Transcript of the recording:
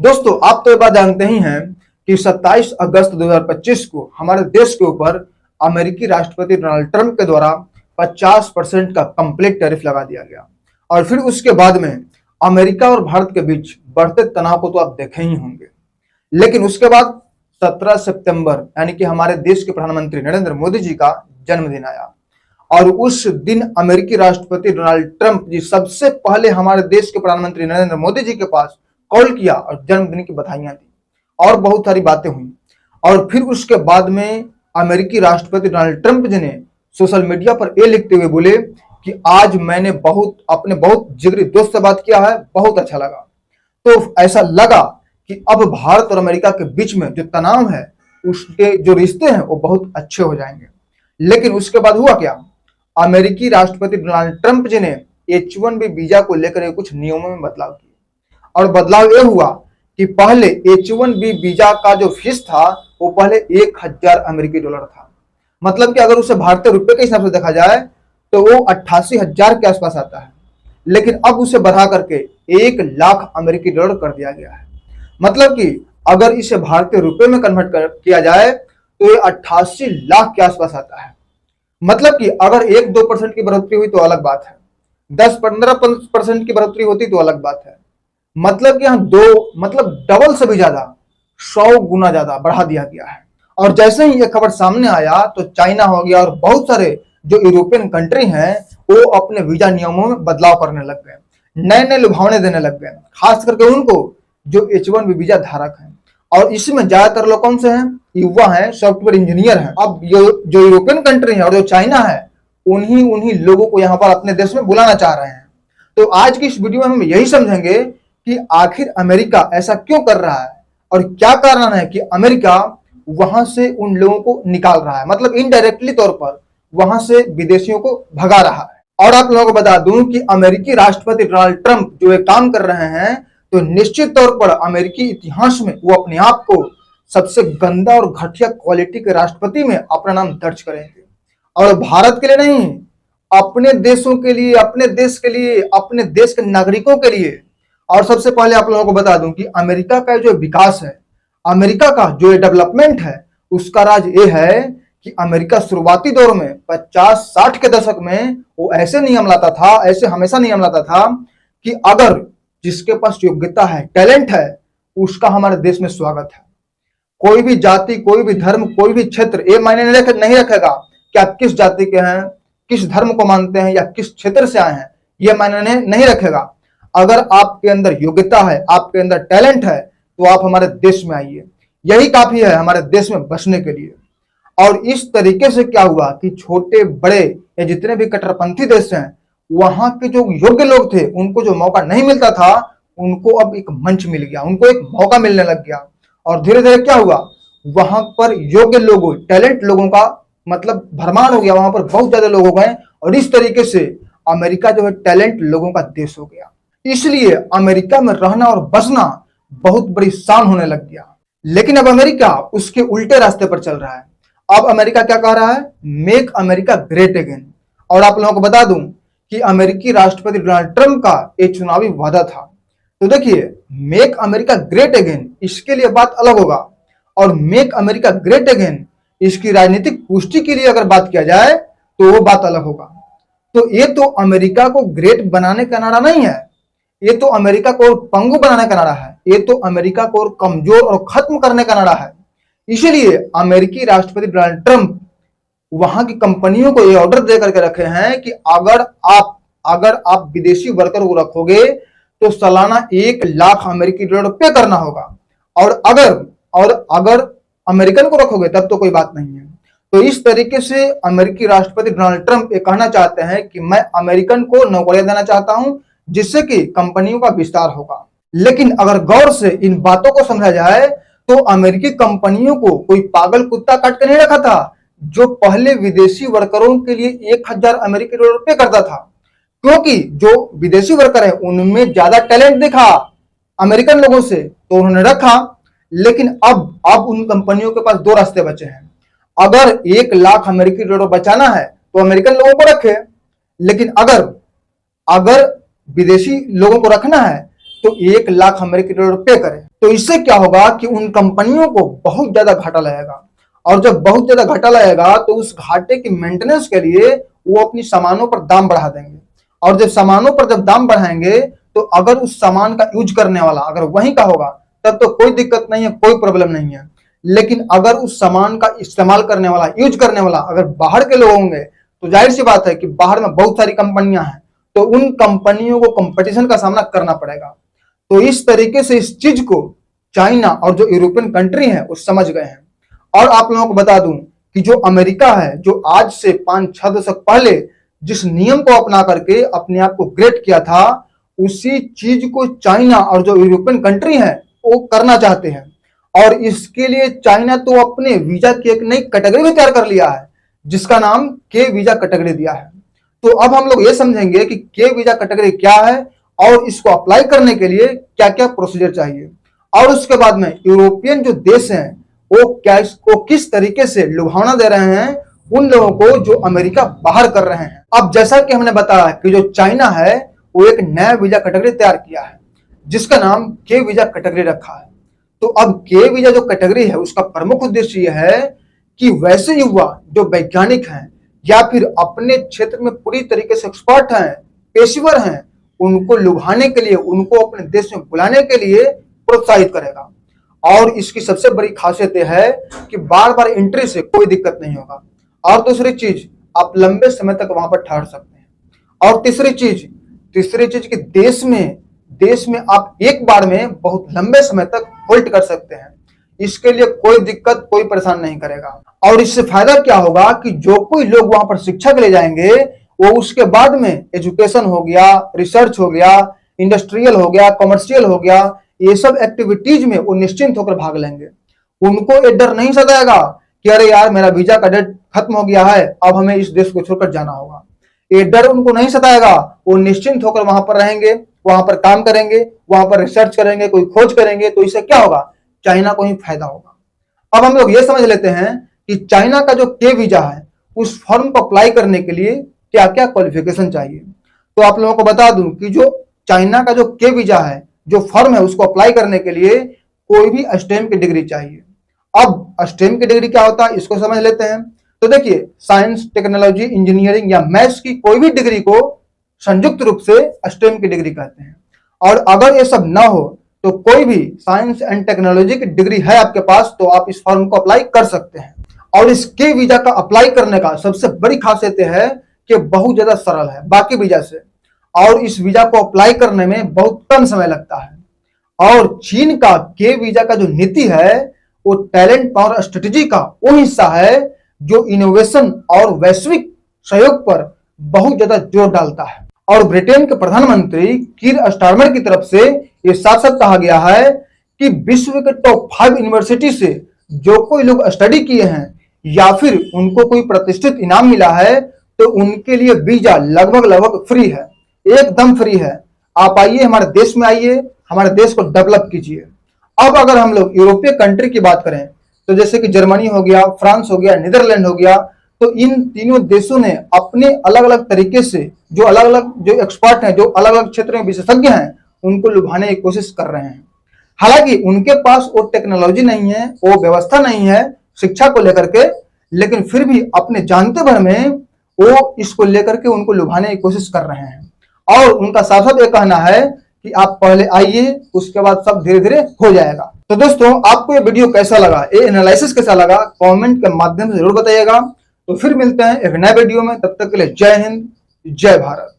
दोस्तों, आप तो ये बात जानते ही हैं कि 27 अगस्त 2025 को हमारे देश के ऊपर अमेरिकी राष्ट्रपति डोनाल्ड ट्रंप के द्वारा 50% का कंप्लीट टैरिफ लगा दिया गया। और फिर उसके बाद में अमेरिका और भारत के बीच बढ़ते तनाव को तो आप देखे ही होंगे। लेकिन उसके बाद 17 सितंबर यानी कि हमारे देश के प्रधानमंत्री नरेंद्र मोदी जी का जन्मदिन आया और उस दिन अमेरिकी राष्ट्रपति डोनाल्ड ट्रंप जी सबसे पहले हमारे देश के प्रधानमंत्री नरेंद्र मोदी जी के पास कॉल किया और जन्मदिन की बधाइयां दी और बहुत सारी बातें हुई। और फिर उसके बाद में अमेरिकी राष्ट्रपति डोनाल्ड ट्रंप जी ने सोशल मीडिया पर ये लिखते हुए बोले कि आज मैंने अपने बहुत जिगरी दोस्त से बात किया है, बहुत अच्छा लगा। तो ऐसा लगा कि अब भारत और अमेरिका के बीच में जो तनाव है, उसके जो रिश्ते हैं वो बहुत अच्छे हो जाएंगे। लेकिन उसके बाद हुआ क्या? अमेरिकी राष्ट्रपति डोनाल्ड ट्रंप जी ने H1B वीजा को लेकर कुछ नियमों में बदलाव किए और बदलाव यह हुआ कि पहले H1B वीजा का जो फीस था वो पहले 1000 अमेरिकी डॉलर था। मतलब कि अगर उसे भारतीय रुपए के हिसाब से देखा जाए तो वो 88,000 के आसपास आता है। लेकिन अब उसे बढ़ा करके 1 लाख अमेरिकी डॉलर कर दिया गया है। मतलब कि अगर इसे भारतीय रुपए में कन्वर्ट किया जाए तो ये 88 लाख के आसपास आता है। मतलब कि अगर 1-2% की बढ़ोतरी हुई तो अलग बात है, 10-15% की बढ़ोतरी होती तो अलग बात है। मतलब कि यहाँ डबल से भी ज्यादा, 100 गुना ज्यादा बढ़ा दिया गया है। और जैसे ही ये खबर सामने आया तो चाइना हो गया और बहुत सारे जो यूरोपियन कंट्री हैं वो अपने वीजा नियमों में बदलाव करने लग गए, नए नए लुभावने देने लग गए, खास करके उनको जो H1B वीजा धारक हैं। और इसमें ज्यादातर लोग कौन से हैं? युवा हैं, सॉफ्टवेयर इंजीनियर हैं। अब जो यूरोपियन कंट्री है और जो चाइना है उन्हीं लोगों को यहाँ पर अपने देश में बुलाना चाह रहे हैं। तो आज की इस वीडियो में हम यही समझेंगे कि आखिर अमेरिका ऐसा क्यों कर रहा है और क्या कारण है कि अमेरिका वहां से उन लोगों को निकाल रहा है, मतलब इनडायरेक्टली तौर पर वहां से विदेशियों को भगा रहा है। और आप लोगों को बता दूं कि अमेरिकी राष्ट्रपति डोनाल्ड ट्रंप जो एक काम कर रहे हैं तो निश्चित तौर पर अमेरिकी इतिहास में वो अपने आप को सबसे गंदा और घटिया क्वालिटी के राष्ट्रपति में अपना नाम दर्ज करेंगे। और भारत के लिए नहीं, अपने देशों के लिए, अपने देश के लिए, अपने देश के नागरिकों के लिए। और सबसे पहले आप लोगों को बता दूं कि अमेरिका का जो विकास है, अमेरिका का जो डेवलपमेंट है, उसका राज ये है कि अमेरिका शुरुआती दौर में 50-60 के दशक में वो ऐसे नियम लाता था, ऐसे हमेशा नियम लाता था कि अगर जिसके पास योग्यता है, टैलेंट है, उसका हमारे देश में स्वागत है। कोई भी जाति, कोई भी धर्म, कोई भी क्षेत्र ये मायने नहीं रखेगा कि आप किस जाति के हैं, किस धर्म को मानते हैं या किस क्षेत्र से आए हैं, ये मायने नहीं रखेगा। अगर आपके अंदर योग्यता है, आपके अंदर टैलेंट है, तो आप हमारे देश में आइए, यही काफी है हमारे देश में बसने के लिए। और इस तरीके से क्या हुआ कि छोटे बड़े या जितने भी कट्टरपंथी देश हैं, वहां के जो योग्य लोग थे उनको जो मौका नहीं मिलता था, उनको अब एक मंच मिल गया, उनको एक मौका मिलने लग गया। और धीरे धीरे क्या हुआ, वहां पर योग्य लोगों, टैलेंट लोगों का मतलब भरमार हो गया, वहां पर बहुत ज्यादा लोग हो गए। और इस तरीके से अमेरिका जो है टैलेंट लोगों का देश हो गया। इसलिए अमेरिका में रहना और बसना बहुत बड़ी शान होने लग गया। लेकिन अब अमेरिका उसके उल्टे रास्ते पर चल रहा है। अब अमेरिका क्या कह रहा है? Make America great again. और आप लोगों को बता दूं कि अमेरिकी राष्ट्रपति डोनाल्ड ट्रंप का एक चुनावी वादा था। तो देखिए, मेक अमेरिका ग्रेट अगेन इसके लिए बात अलग होगा, और मेक अमेरिका ग्रेट अगेन इसकी राजनीतिक पुष्टि के लिए अगर बात किया जाए तो वो बात अलग होगा। तो ये तो अमेरिका को ग्रेट बनाने का नारा नहीं है, ये तो अमेरिका को और पंगु बनाने का नारा है, ये तो अमेरिका को और कमजोर और खत्म करने का नारा है। इसीलिए अमेरिकी राष्ट्रपति डोनाल्ड ट्रंप वहां की कंपनियों को ये ऑर्डर दे करके रखे हैं कि अगर आप विदेशी वर्कर को रखोगे तो सालाना 1 लाख अमेरिकी डॉलर पे करना होगा। और अगर अमेरिकन को रखोगे तब तो कोई बात नहीं है। तो इस तरीके से अमेरिकी राष्ट्रपति डोनाल्ड ट्रंप ये कहना चाहते हैं कि मैं अमेरिकन को नौकरियां देना चाहता हूं जिससे कि कंपनियों का विस्तार होगा। लेकिन अगर गौर से इन बातों को समझा जाए तो अमेरिकी कंपनियों को कोई पागल कुत्ता काट के नहीं रखा था जो पहले विदेशी वर्करों के लिए 1000 अमेरिकी डॉलर पे करता था, क्योंकि जो विदेशी वर्कर है उनमें ज्यादा टैलेंट दिखा अमेरिकन लोगों से, तो उन्होंने रखा। लेकिन अब उन कंपनियों के पास 2 रास्ते बचे हैं। अगर 1 लाख अमेरिकी डॉलर बचाना है तो अमेरिकन लोगों को रखे, लेकिन अगर विदेशी लोगों को रखना है तो 1 लाख अमेरिकी डॉलर पे करें। तो इससे क्या होगा कि उन कंपनियों को बहुत ज्यादा घाटा लगेगा, और जब बहुत ज्यादा घाटा लगेगा तो उस घाटे की मेंटेनेंस के लिए वो अपनी सामानों पर दाम बढ़ा देंगे, और जब सामानों पर जब दाम बढ़ाएंगे तो अगर उस सामान का यूज करने वाला अगर वहीं का होगा तब तो कोई दिक्कत नहीं है, कोई प्रॉब्लम नहीं है। लेकिन अगर उस सामान का इस्तेमाल करने वाला, यूज करने वाला अगर बाहर के लोग होंगे तो जाहिर सी बात है कि बाहर में बहुत सारी कंपनियां हैं, तो उन कंपनियों को कंपटीशन का सामना करना पड़ेगा। तो इस तरीके से इस चीज को चाइना और जो यूरोपियन कंट्री है वो समझ गए हैं। और आप लोगों को बता दूं कि जो अमेरिका है, जो आज से 5-6 दशक पहले जिस नियम को अपना करके अपने आप को ग्रेट किया था, उसी चीज को चाइना और जो यूरोपियन कंट्री है वो करना चाहते हैं। और इसके लिए चाइना तो अपने वीजा की एक नई कैटेगरी भी तैयार कर लिया है, जिसका नाम के वीजा कैटेगरी दिया है। तो अब हम लोग ये समझेंगे कि के वीजा कैटेगरी क्या है और इसको अप्लाई करने के लिए क्या क्या प्रोसीजर चाहिए, और उसके बाद में यूरोपियन जो देश हैं वो क्या इसको किस तरीके से लुभावना दे रहे हैं उन लोगों को जो अमेरिका बाहर कर रहे हैं। अब जैसा कि हमने बताया कि जो चाइना है वो एक नया वीजा कैटेगरी तैयार किया है जिसका नाम के वीजा कैटेगरी रखा है। तो अब के वीजा जो कैटेगरी है उसका प्रमुख उद्देश्य यह है कि वैसे युवा जो वैज्ञानिक हैं या फिर अपने क्षेत्र में पूरी तरीके से एक्सपर्ट हैं, पेशेवर हैं, उनको लुभाने के लिए, उनको अपने देश में बुलाने के लिए प्रोत्साहित करेगा। और इसकी सबसे बड़ी खासियत यह है कि बार बार एंट्री से कोई दिक्कत नहीं होगा। और दूसरी चीज, आप लंबे समय तक वहां पर ठहर सकते हैं। और तीसरी चीज कि देश में आप एक बार में बहुत लंबे समय तक होल्ड कर सकते हैं। इसके लिए कोई दिक्कत, कोई परेशान नहीं करेगा। और इससे फायदा क्या होगा कि जो कोई लोग वहां पर शिक्षा के लिए जाएंगे वो उसके बाद में एजुकेशन हो गया, रिसर्च हो गया, इंडस्ट्रियल हो गया, कमर्शियल हो गया, ये सब एक्टिविटीज में वो निश्चिंत होकर भाग लेंगे। उनको ये डर नहीं सताएगा कि अरे यार मेरा वीजा का डेट खत्म हो गया है, अब हमें इस देश को छोड़कर जाना होगा। ये डर उनको नहीं सताएगा, वो निश्चिंत होकर वहां पर रहेंगे, वहां पर काम करेंगे, वहां पर रिसर्च करेंगे, कोई खोज करेंगे। तो इससे क्या होगा, चाइना को ही फायदा होगा। अब हम लोग ये समझ लेते हैं कि चाइना का जो के वीजा है उस फॉर्म को अप्लाई करने के लिए क्या क्या क्वालिफिकेशन चाहिए। तो आप लोगों को बता दूं कि जो चाइना का जो के वीजा है, जो फॉर्म है, उसको अप्लाई करने के लिए कोई भी स्टेम की डिग्री चाहिए। अब स्टेम की डिग्री क्या होता है इसको समझ लेते हैं। तो देखिए, साइंस, टेक्नोलॉजी, इंजीनियरिंग या मैथ्स की कोई भी डिग्री को संयुक्त रूप से स्टेम की डिग्री कहते हैं। और अगर ये सब ना हो तो कोई भी साइंस एंड टेक्नोलॉजी की डिग्री है आपके पास तो आप इस फॉर्म को अप्लाई कर सकते हैं। और इस के वीजा का अप्लाई करने का सबसे बड़ी खासियत है कि बहुत ज्यादा सरल है बाकी वीजा से, और इस वीजा को अप्लाई करने में बहुत कम समय लगता है। और चीन का के वीजा का जो नीति है वो टैलेंट पावर स्ट्रेटेजी का वो हिस्सा है जो इनोवेशन और वैश्विक सहयोग पर बहुत ज्यादा जोर डालता है। और ब्रिटेन के प्रधानमंत्री कीर स्टारमर की तरफ से ये साफ साफ कहा गया है कि विश्व के टॉप 5 यूनिवर्सिटी से जो कोई लोग स्टडी किए हैं या फिर उनको कोई प्रतिष्ठित इनाम मिला है तो उनके लिए वीजा लगभग फ्री है, एकदम फ्री है। आप आइए, हमारे देश में आइए, हमारे देश को डेवलप कीजिए। अब अगर हम लोग यूरोपीय कंट्री की बात करें तो जैसे कि जर्मनी हो गया, फ्रांस हो गया, नीदरलैंड हो गया, तो इन तीनों देशों ने अपने अलग अलग तरीके से जो अलग अलग जो एक्सपर्ट हैं, जो अलग अलग क्षेत्र में विशेषज्ञ हैं, उनको लुभाने की कोशिश कर रहे हैं। हालांकि उनके पास वो टेक्नोलॉजी नहीं है, वो व्यवस्था नहीं है शिक्षा को लेकर के, लेकिन फिर भी अपने जानते भर में वो इसको लेकर के उनको लुभाने की कोशिश कर रहे हैं। और उनका साफ साफ ये कहना है कि आप पहले आइए, उसके बाद सब धीरे धीरे हो जाएगा। तो दोस्तों, आपको ये वीडियो कैसा लगा, ये एनालिसिस कैसा लगा, कमेंट के माध्यम से जरूर बताइएगा। तो फिर मिलते हैं एक नए वीडियो में, तब तक के लिए जय हिंद, जय भारत।